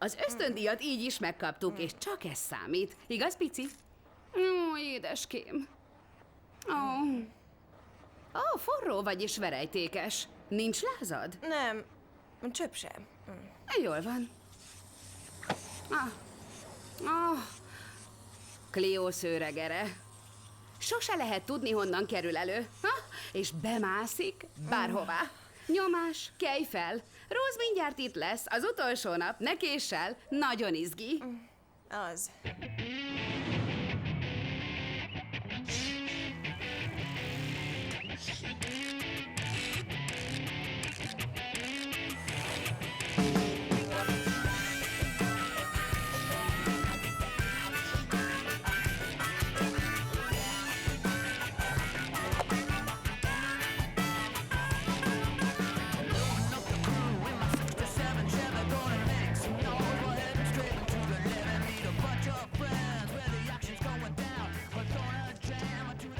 Az ösztöndíjat így is megkaptuk, és csak ez számít. Igaz, pici? Ó, édeském. Ó, forró vagy és verejtékes. Nincs lázad? Nem, csöpp sem. Jól van. Cleo szőregere. Sose lehet tudni, honnan kerül elő. És bemászik bárhová. Nyomás, kelj fel. Rose mindjárt itt lesz, az utolsó nap, ne késsel, nagyon izgi. Az.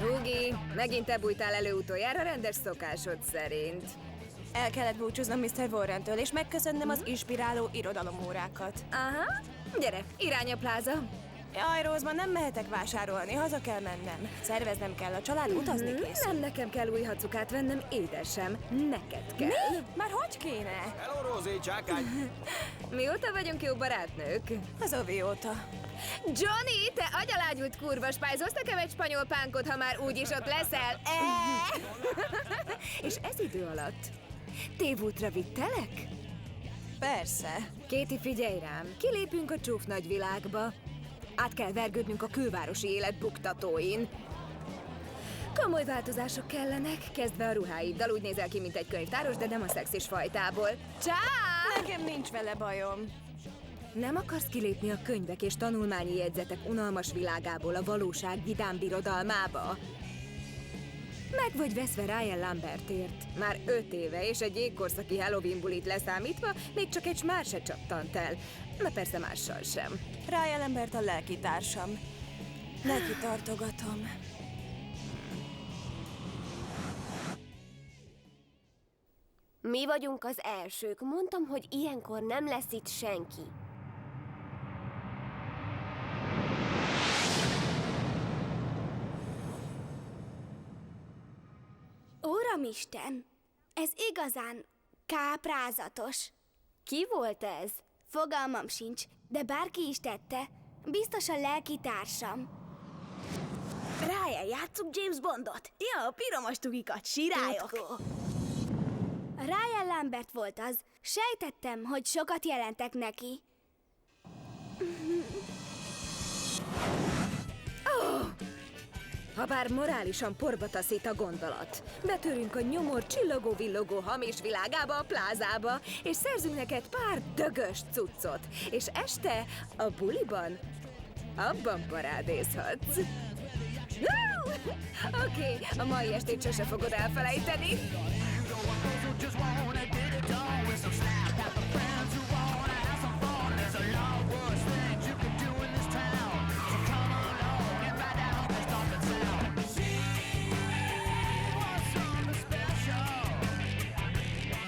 Hugi, megint te bújtál elő utoljára rendes szokásod szerint. El kellett búcsúznom Mr. Warrentől, és megköszönnem az inspiráló irodalomórákat. Aha, gyere, irány a pláza. Jaj, Rose, ma nem mehetek vásárolni, haza kell mennem. Szerveznem kell, a család utazni kész. Nem nekem kell új hacukát vennem, édesem, neked kell. Mi? Már hogy kéne? Hello, Rosie, csákány! Mióta vagyunk jó barátnők? Az Ovi óta. Johnny, te agyalágyult kurva spájz, hoztak egy spanyol pánkot, ha már úgyis ott leszel? És ez idő alatt tévútra vittelek? Persze. Katie, figyelj rám, kilépünk a csúf nagyvilágba. Át kell vergődnünk a külvárosi élet buktatóin. Komoly változások kellenek, kezdve a ruháiddal. Úgy nézel ki, mint egy könyvtáros, de nem a szexis fajtából. Csá! Nekem nincs vele bajom. Nem akarsz kilépni a könyvek és tanulmányi jegyzetek unalmas világából a valóság vidám birodalmába? Meg vagy veszve Ryan Lambertért. Már 5 éve, és egy jégkorszaki Halloween bulit leszámítva még csak egy smár se csattant el. Na persze mással sem. Ryan Lambert a lelkitársam. Neki tartogatom. Mi vagyunk az elsők. Mondtam, hogy ilyenkor nem lesz itt senki. Uramisten, ez igazán káprázatos. Ki volt ez? Fogalmam sincs, de bárki is tette, biztos a lelkitársam. Ryan, játsszuk James Bondot. Ja, a piromos tugikat, sirályok. Ryan Lambert volt az. Sejtettem, hogy sokat jelentek neki. Habár morálisan porba taszít a gondolat. Betörünk a nyomor csillogó-villogó hamis világába, a plázába, és szerzünk neked pár dögös cuccot. És este a buliban abban parádézhatsz. Oké, a mai estét sose fogod elfelejteni. Just wanna get it done with some snap at the friends who